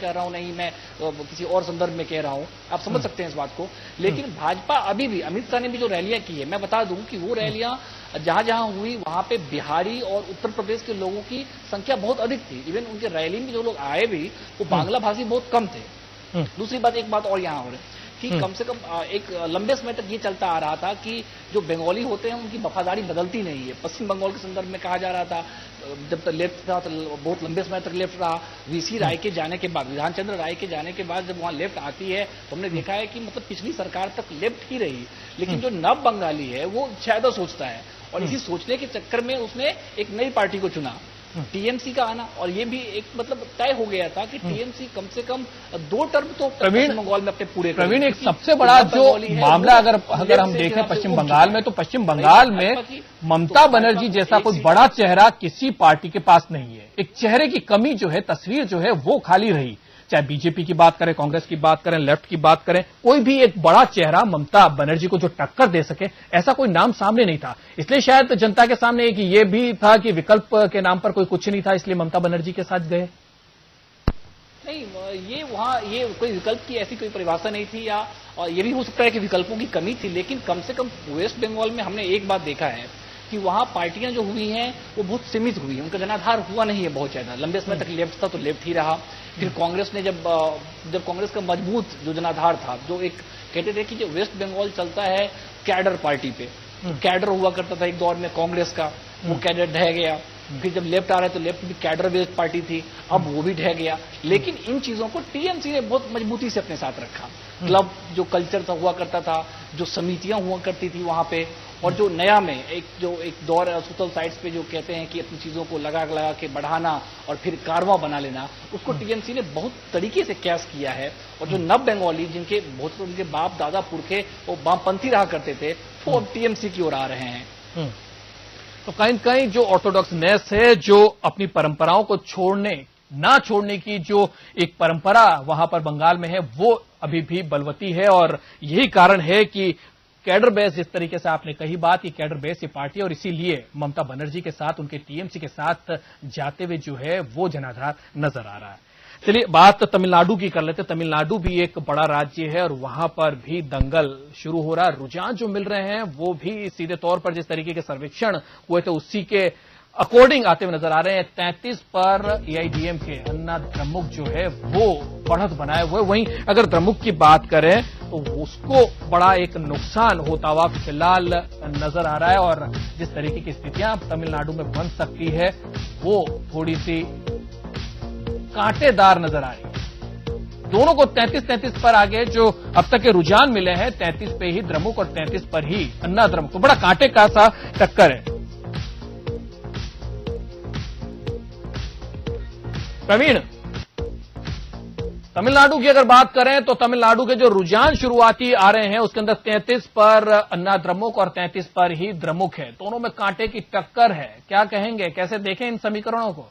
कह रहा हूं, नहीं मैं किसी और संदर्भ में कह रहा हूं, आप समझ सकते हैं इस बात को। लेकिन भाजपा अभी भी, अमित शाह ने भी जो रैलियां की है, मैं बता दूं कि वो रैलियां जहां जहां हुई वहां पे बिहारी और उत्तर प्रदेश के लोगों की संख्या बहुत अधिक थी। इवन उनके रैली में जो लोग आए भी वो बांग्ला भाषी बहुत कम थे। दूसरी बात, एक बात और यहाँ और कि कम से कम एक लंबे समय तक ये चलता आ रहा था कि जो बंगाली होते हैं उनकी वफादारी बदलती नहीं है। पश्चिम बंगाल के संदर्भ में कहा जा रहा था, जब तक लेफ्ट था तो बहुत लंबे समय तक लेफ्ट रहा। वीसी राय के जाने के बाद, विधान चंद्र राय के जाने के बाद जब वहां लेफ्ट आती है तो हमने देखा है कि मतलब पिछली सरकार तक लेफ्ट ही रही। लेकिन जो नव बंगाली है वो ज्यादा सोचता है, और इसी सोचने के चक्कर में उसने एक नई पार्टी को चुना, टीएमसी का आना। और ये भी एक मतलब तय हो गया था कि टीएमसी कम से कम 2 टर्म तो पश्चिम बंगाल में अपने पूरे। प्रवीण, एक सबसे बड़ा जो मामला अगर हम देखें पश्चिम बंगाल में, तो पश्चिम बंगाल में ममता बनर्जी जैसा कोई बड़ा चेहरा किसी पार्टी के पास नहीं है। एक चेहरे की कमी जो है, तस्वीर जो है वो खाली रही। चाहे बीजेपी की बात करें, कांग्रेस की बात करें, लेफ्ट की बात करें, कोई भी एक बड़ा चेहरा ममता बनर्जी को जो टक्कर दे सके ऐसा कोई नाम सामने नहीं था। इसलिए शायद जनता के सामने एक ये भी था कि विकल्प के नाम पर कोई कुछ नहीं था, इसलिए ममता बनर्जी के साथ गए। नहीं, ये वहां ये कोई विकल्प की ऐसी कोई परिभाषा नहीं थी, या और ये भी हो सकता है कि विकल्पों की कमी थी। लेकिन कम से कम वेस्ट बंगाल में हमने एक बात देखा है कि वहां पार्टियां जो हुई हैं वो बहुत सीमित हुई हैं, उनका जनाधार हुआ नहीं है बहुत ज्यादा। लंबे समय तक लेफ्ट था तो लेफ्ट ही रहा। फिर कांग्रेस ने जब कांग्रेस का मजबूत जो जनाधार था, जो एक कहते थे कि जो वेस्ट बंगाल चलता है कैडर पार्टी पे, कैडर हुआ करता था एक दौर में कांग्रेस का, वो कैडर ढह गया। फिर जब लेफ्ट आ रहा है तो लेफ्ट भी कैडर बेस्ड पार्टी थी, अब वो भी ढह गया। लेकिन इन चीजों को टीएमसी ने बहुत मजबूती से अपने साथ रखा। क्लब जो कल्चर था हुआ करता था, जो समितियां हुआ करती थी वहां पे, और जो नया में एक दौर सोशल साइट्स पे जो कहते हैं कि अपनी चीजों को लगा के बढ़ाना और फिर कारवां बना लेना, उसको टीएमसी ने बहुत तरीके से कैश किया है। और जो नव बंगाली जिनके बहुत उनके बाप दादा पुरखे वो वामपंथी रहा करते थे, वो अब टीएमसी की ओर आ रहे हैं। तो कहीं कहीं जो ऑर्थोडॉक्सनेस है, जो अपनी परंपराओं को ना छोड़ने की जो एक परंपरा वहां पर बंगाल में है, वो अभी भी बलवती है। और यही कारण है कि कैडर बेस, जिस तरीके से आपने कही बात, कि कैडर बेस ये पार्टी, और इसीलिए ममता बनर्जी के साथ, उनके टीएमसी के साथ जाते हुए जो है वो जनाधार नजर आ रहा है। चलिए बात तमिलनाडु की कर लेते। तमिलनाडु भी एक बड़ा राज्य है और वहां पर भी दंगल शुरू हो रहा है। रुझान जो मिल रहे हैं वो भी सीधे तौर पर जिस तरीके के सर्वेक्षण हुए थे उसी के अकॉर्डिंग आते हुए नजर आ रहे हैं। 33 पर एआईडीएम के अन्ना द्रमुक जो है वो बढ़त बनाए हुए। वहीं अगर द्रमुक की बात करें तो उसको बड़ा एक नुकसान होता हुआ फिलहाल नजर आ रहा है। और जिस तरीके की स्थितियां तमिलनाडु में बन सकती है वो थोड़ी सी कांटेदार नजर आ रही है। दोनों को 33 पर आगे जो अब तक के रुझान मिले हैं, 33 पे ही द्रमुक और 33 पर ही अन्ना द्रमुक, तो बड़ा कांटे का सा टक्कर है। प्रवीण, तमिलनाडु की अगर बात करें तो तमिलनाडु के जो रुझान शुरुआती आ रहे हैं उसके अंदर 33 पर अन्ना द्रमुक और 33 पर ही द्रमुक है। दोनों में कांटे की टक्कर है। क्या कहेंगे, कैसे देखें इन समीकरणों को?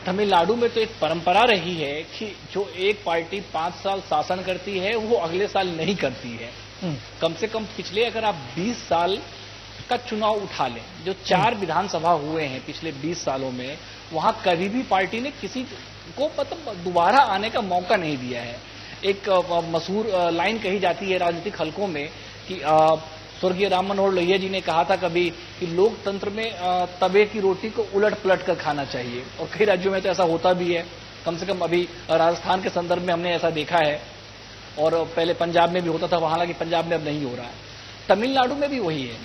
तमिलनाडु में तो एक परंपरा रही है कि जो एक पार्टी 5 साल शासन करती है वो अगले साल नहीं करती है। कम से कम पिछले अगर आप 20 साल का चुनाव उठा लें, जो 4 विधानसभा हुए हैं पिछले 20 सालों में, वहां कभी भी पार्टी ने किसी को मतलब दोबारा आने का मौका नहीं दिया है। एक मशहूर लाइन कही जाती है राजनीतिक हलकों में कि स्वर्गीय राम मनोहर लोहिया जी ने कहा था कभी कि लोकतंत्र में तवे की रोटी को उलट पलट कर खाना चाहिए, और कई राज्यों में तो ऐसा होता भी है। कम से कम अभी राजस्थान के संदर्भ में हमने ऐसा देखा है, और पहले पंजाब में भी होता था, हालांकि पंजाब में अब नहीं हो रहा है। तमिलनाडु में भी वही है।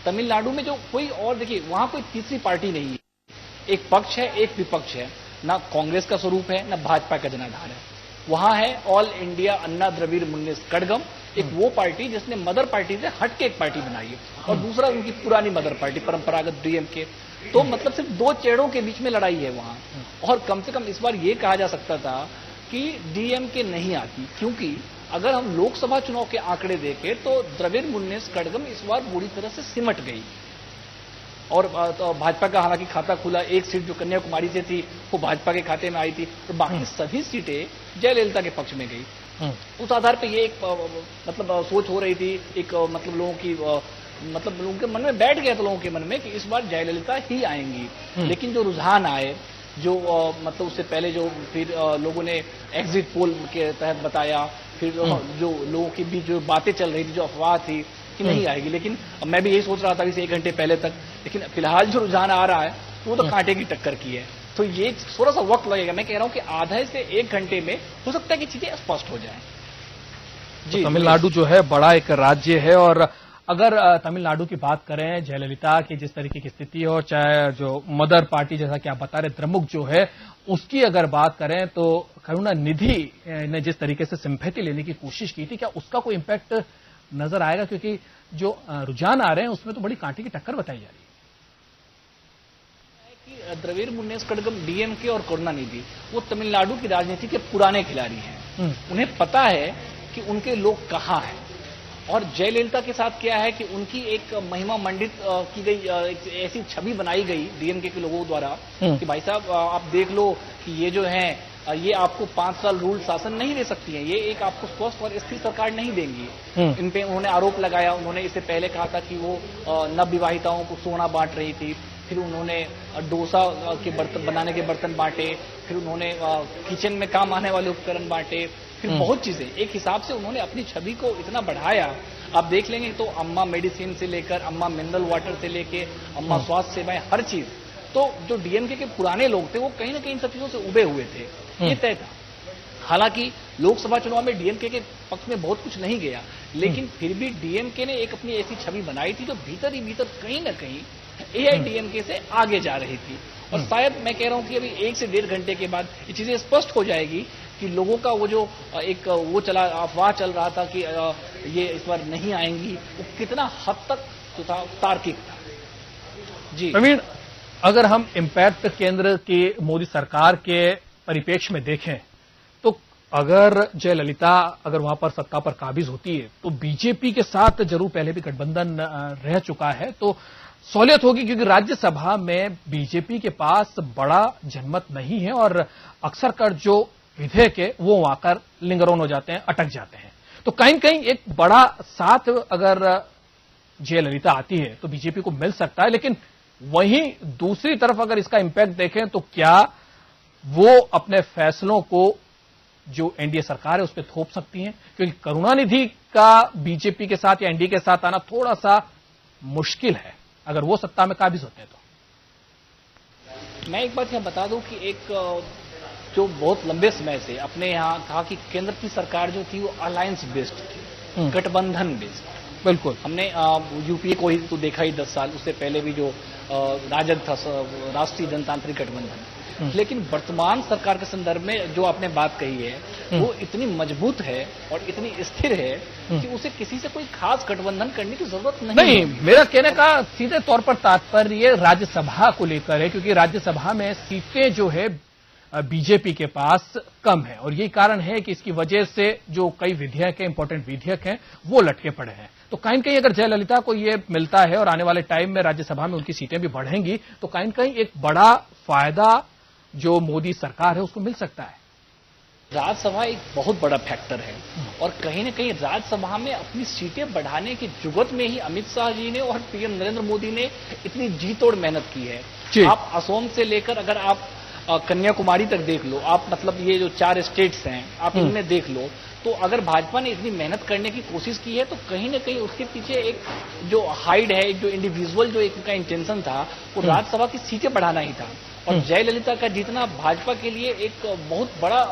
तमिलनाडु में जो कोई और, देखिए वहां कोई तीसरी पार्टी नहीं है, एक पक्ष है एक विपक्ष है, ना कांग्रेस का स्वरूप है ना भाजपा का जनाधार है। वहां है ऑल इंडिया अन्ना द्रविड़ मुन्नेत्र कड़गम, एक वो पार्टी जिसने मदर पार्टी से हट के एक पार्टी बनाई है, और दूसरा उनकी पुरानी मदर पार्टी परंपरागत डीएमके। तो मतलब सिर्फ 2 चेहरों के बीच में लड़ाई है वहां। और कम से कम इस बार ये कहा जा सकता था कि डीएमके नहीं आती, क्योंकि अगर हम लोकसभा चुनाव के आंकड़े देखें तो द्रविड़ मुन्नेत्र कड़गम इस बार बुरी तरह से सिमट गई। और तो भाजपा का हालांकि खाता खुला, एक सीट जो कन्याकुमारी से थी वो भाजपा के खाते में आई थी, और बाकी सभी सीटें जयललिता के पक्ष में गई। उस आधार पे ये एक मतलब सोच हो रही थी, एक मतलब लोगों की मतलब लोगों के मन में बैठ गया था, लोगों के मन में कि इस बार जयललिता ही आएंगी। लेकिन जो रुझान आए, जो मतलब उससे पहले जो फिर लोगों ने एग्जिट पोल के तहत बताया, फिर जो लोगों के बीच जो बातें चल रही थी, जो अफवाह थी कि नहीं आएगी, लेकिन मैं भी यही सोच रहा था इसे 1 घंटे पहले तक, लेकिन फिलहाल जो रुझान आ रहा है वो तो कांटे की टक्कर की है। तो ये थोड़ा सा वक्त लगेगा। मैं कह रहा हूं कि आधे से 1 घंटे में हो सकता है कि चीजें स्पष्ट हो जाएं। जी, तमिलनाडु जो है बड़ा एक राज्य है, और अगर तमिलनाडु की बात करें, जयललिता की जिस तरीके की स्थिति है, और चाहे जो मदर पार्टी जैसा कि आप बता रहे द्रमुक जो है उसकी अगर बात करें, तो करुणानिधि ने जिस तरीके से सिंपैथी लेने की कोशिश की थी, क्या उसका कोई इंपैक्ट नजर आएगा? क्योंकि जो रुझान आ रहे हैं उसमें तो बड़ी कांटे की टक्कर बताई जा रही है कि द्रविड़ मुन्नेस कड़गम, डीएमके और करुणानिधि वो तमिलनाडु की राजनीति के पुराने खिलाड़ी हैं। उन्हें पता है कि उनके लोग कहां हैं। और जयललिता के साथ क्या है कि उनकी एक महिमा मंडित की गई, एक ऐसी छवि बनाई गई डीएमके के लोगों द्वारा कि भाई साहब आप देख लो कि ये जो है ये आपको 5 साल रूल शासन नहीं दे सकती है, ये एक आपको स्वस्थ और स्थिर सरकार नहीं देंगी। इन पे उन्होंने आरोप लगाया। उन्होंने इससे पहले कहा था कि वो नवविवाहिताओं को सोना बांट रही थी, फिर उन्होंने डोसा के बर्तन बनाने के बर्तन बांटे, फिर उन्होंने किचन में काम आने वाले उपकरण बांटे, फिर बहुत चीजें। एक हिसाब से उन्होंने अपनी छवि को इतना बढ़ाया। आप देख लेंगे तो अम्मा मेडिसिन से लेकर अम्मा मिनरल वाटर से लेके अम्मा स्वास्थ्य सेवाएं, हर चीज। तो जो डीएमके के पुराने लोग थे वो कहीं ना कहीं इन सब चीजों से उबे हुए थे, ये तय था। हालांकि लोकसभा चुनाव में डीएमके के पक्ष में बहुत कुछ नहीं गया, लेकिन फिर भी डीएमके ने एक अपनी ऐसी छवि बनाई थी जो भीतर ही भीतर कहीं ना कहीं एआईडीएमके से आगे जा रही थी। और शायद मैं कह रहा हूं कि अभी 1 से 1.5 घंटे के बाद ये चीजें स्पष्ट हो जाएगी कि लोगों का वो जो एक वो चला अफवाह चल रहा था कि ये इस बार नहीं आएंगी, वो कितना हद तक तो था तार्किक था। जी प्रवीण, अगर हम इम्पैक्ट केंद्र की मोदी सरकार के परिप्रेक्ष्य में देखें, तो अगर जयललिता अगर वहां पर सत्ता पर काबिज होती है तो बीजेपी के साथ जरूर पहले भी गठबंधन रह चुका है, तो सहूलियत होगी, क्योंकि राज्यसभा में बीजेपी के पास बड़ा जनमत नहीं है और अक्सर कर जो विधेयक है वो वहां कर लिंगरोन हो जाते हैं, अटक जाते हैं। तो कहीं न कहीं एक बड़ा साथ अगर जयललिता आती है तो बीजेपी को मिल सकता है, लेकिन वहीं दूसरी तरफ अगर इसका इंपैक्ट देखें तो क्या वो अपने फैसलों को जो एनडीए सरकार है उस पर थोप सकती हैं? क्योंकि करुणानिधि का बीजेपी के साथ या एनडीए के साथ आना थोड़ा सा मुश्किल है अगर वो सत्ता में काबिज होते हैं तो। मैं एक बात यहां बता दूं कि एक जो बहुत लंबे समय से अपने यहां कहा कि केंद्र की सरकार जो थी वो अलायंस बेस्ड थी, गठबंधन बेस्ड। बिल्कुल, हमने यूपीए को ही तो देखा ही 10 साल, उससे पहले भी जो राजद था, राष्ट्रीय जनतांत्रिक गठबंधन। लेकिन वर्तमान सरकार के संदर्भ में जो आपने बात कही है वो इतनी मजबूत है और इतनी स्थिर है कि उसे किसी से कोई खास गठबंधन करने की जरूरत नहीं। मेरा कहने का सीधे तौर पर तात्पर्य राज्यसभा को लेकर है, क्योंकि राज्यसभा में सीटें जो है बीजेपी के पास कम है, और यही कारण है कि इसकी वजह से जो कई विधेयक हैं, इंपॉर्टेंट विधेयक हैं, वो लटके पड़े हैं। तो कहीं न कहीं अगर जयललिता को ये मिलता है और आने वाले टाइम में राज्यसभा में उनकी सीटें भी बढ़ेंगी, तो कहीं न कहीं एक बड़ा फायदा जो मोदी सरकार है उसको मिल सकता है। राज्यसभा एक बहुत बड़ा फैक्टर है, और कहीं न कहीं राज्यसभा में अपनी सीटें बढ़ाने की जुगत में ही अमित शाह जी ने और पीएम नरेंद्र मोदी ने इतनी जी तोड़ मेहनत की है। आप असम से लेकर अगर आप कन्याकुमारी तक देख लो, आप मतलब ये जो 4 स्टेट्स हैं आप इनमें देख लो, तो अगर भाजपा ने इतनी मेहनत करने की कोशिश की है तो कहीं न कहीं उसके पीछे एक जो हाइड है, एक जो इंडिविजुअल जो एक उनका इंटेंशन था वो राज्यसभा की सीटें बढ़ाना ही था। और जयललिता का जीतना भाजपा के लिए एक बहुत बड़ा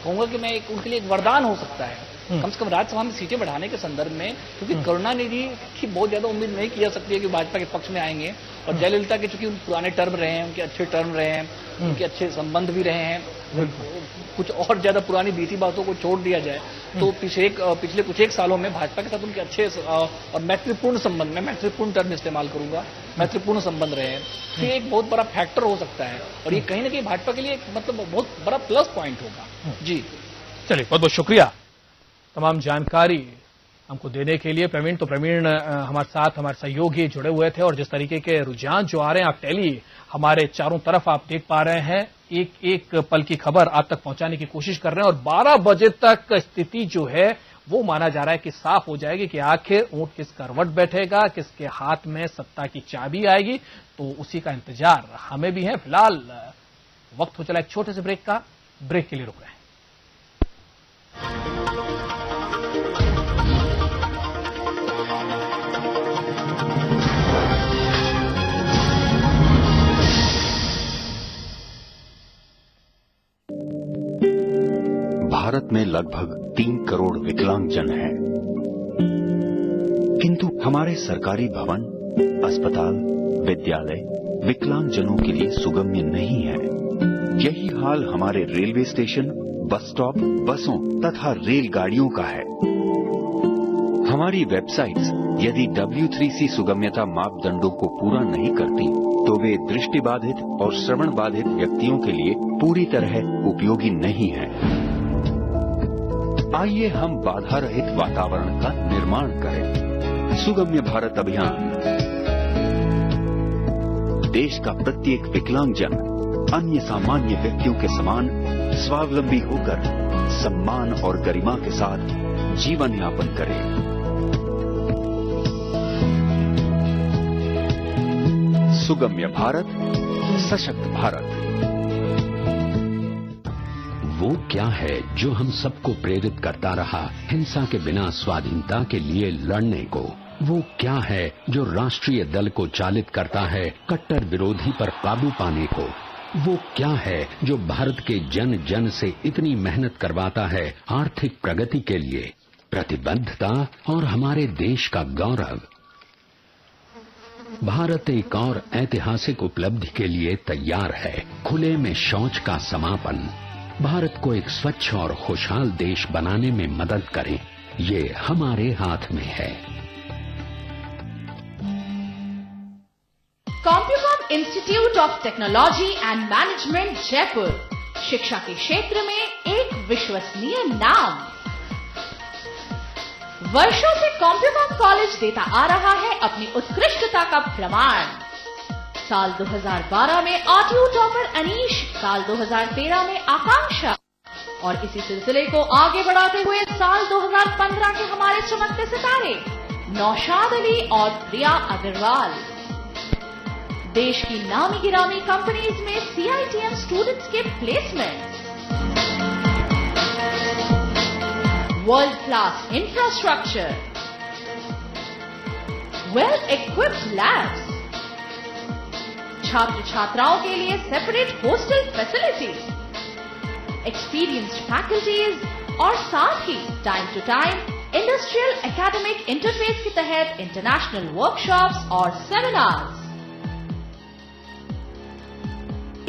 कहूंगा कि मैं उनके लिए एक वरदान हो सकता है, कम से कम राज्यसभा में सीटें बढ़ाने के संदर्भ में, क्योंकि करुणानिधि की बहुत ज्यादा उम्मीद नहीं की जा सकती है कि भाजपा के पक्ष में आएंगे। और जयललिता के चूंकि पुराने टर्म रहे हैं, उनके अच्छे टर्म रहे हैं, उनके अच्छे संबंध भी रहे हैं, कुछ और ज्यादा पुरानी बीती बातों को छोड़ दिया जाए तो पिछले कुछ एक सालों में भाजपा के साथ उनके अच्छे और मैत्रीपूर्ण संबंध, मैं मैत्रीपूर्ण टर्म इस्तेमाल करूंगा, मैत्रीपूर्ण संबंध रहे हैं, तो ये एक बहुत बड़ा फैक्टर हो सकता है और ये कहीं ना कहीं भाजपा के लिए मतलब बहुत बड़ा प्लस पॉइंट होगा। जी चलिए, बहुत बहुत शुक्रिया तमाम जानकारी हमको देने के लिए प्रवीण। तो प्रवीण हमारे साथ हमारे सहयोगी जुड़े हुए थे, और जिस तरीके के रुझान जो आ रहे हैं आप टेली हमारे चारों तरफ आप देख पा रहे हैं, एक एक पल की खबर आप तक पहुंचाने की कोशिश कर रहे हैं, और 12 बजे तक स्थिति जो है वो माना जा रहा है कि साफ हो जाएगी कि आखिर ऊंट किस करवट बैठेगा, किसके हाथ में सत्ता की चाबी आएगी। तो उसी का इंतजार हमें भी है। फिलहाल वक्त हो चला एक छोटे से ब्रेक का, ब्रेक के लिए रुक रहे हैं। भारत में लगभग 3 करोड़ विकलांगजन हैं, किंतु हमारे सरकारी भवन, अस्पताल, विद्यालय विकलांगजनों के लिए सुगम्य नहीं है। यही हाल हमारे रेलवे स्टेशन, बस स्टॉप, बसों तथा रेलगाड़ियों का है। हमारी वेबसाइट्स यदि W3C सुगम्यता मापदंडों को पूरा नहीं करती तो वे दृष्टिबाधित और श्रवण बाधित व्यक्तियों के लिए पूरी तरह उपयोगी नहीं है। आइए हम बाधा रहित वातावरण का निर्माण करें। सुगम्य भारत अभियान। देश का प्रत्येक विकलांगजन अन्य सामान्य व्यक्तियों के समान स्वावलंबी होकर सम्मान और गरिमा के साथ जीवन यापन करे। सुगम्य भारत, सशक्त भारत। वो क्या है जो हम सबको प्रेरित करता रहा हिंसा के बिना स्वाधीनता के लिए लड़ने को? वो क्या है जो राष्ट्रीय दल को चालित करता है कट्टर विरोधी पर काबू पाने को? वो क्या है जो भारत के जन जन से इतनी मेहनत करवाता है आर्थिक प्रगति के लिए, प्रतिबद्धता और हमारे देश का गौरव? भारत एक और ऐतिहासिक उपलब्धि के लिए तैयार है, खुले में शौच का समापन। भारत को एक स्वच्छ और खुशहाल देश बनाने में मदद करें, ये हमारे हाथ में है। Compucom institute of technology and management Jaipur, शिक्षा के क्षेत्र में एक विश्वसनीय नाम। वर्षों से कॉम्प्यूकॉम कॉलेज देता आ रहा है अपनी उत्कृष्टता का प्रमाण। साल 2012 में आरटीयू टॉपर अनीश, साल 2013 में आकांक्षा और इसी सिलसिले को आगे बढ़ाते हुए साल 2015 के हमारे चमकते सितारे नौशाद अली और प्रिया अग्रवाल। देश की नामी गिरामी कंपनीज में CITM स्टूडेंट्स के placement, world class infrastructure, well equipped labs, छात्र छात्राओं के लिए separate hostel facilities, experienced faculties और साथ ही time to time industrial academic interface के तहत इंटरनेशनल वर्कशॉप्स और सेमिनार्स।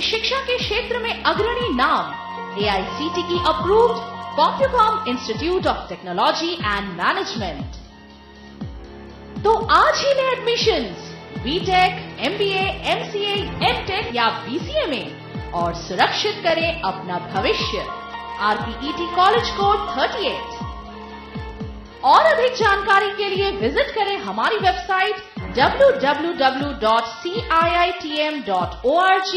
शिक्षा के क्षेत्र में अग्रणी नाम AICTE approved Compucom institute of technology and management. तो आज ही ले admissions BTech, MBA, MCA, MTech या BCA में और सुरक्षित करें अपना भविष्य। RPET college code 38। और अधिक जानकारी के लिए विजिट करें हमारी वेबसाइट www.ciitm.org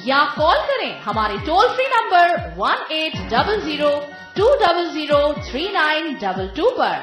या कॉल करें हमारे टोल फ्री नंबर 1800 200 3922 पर।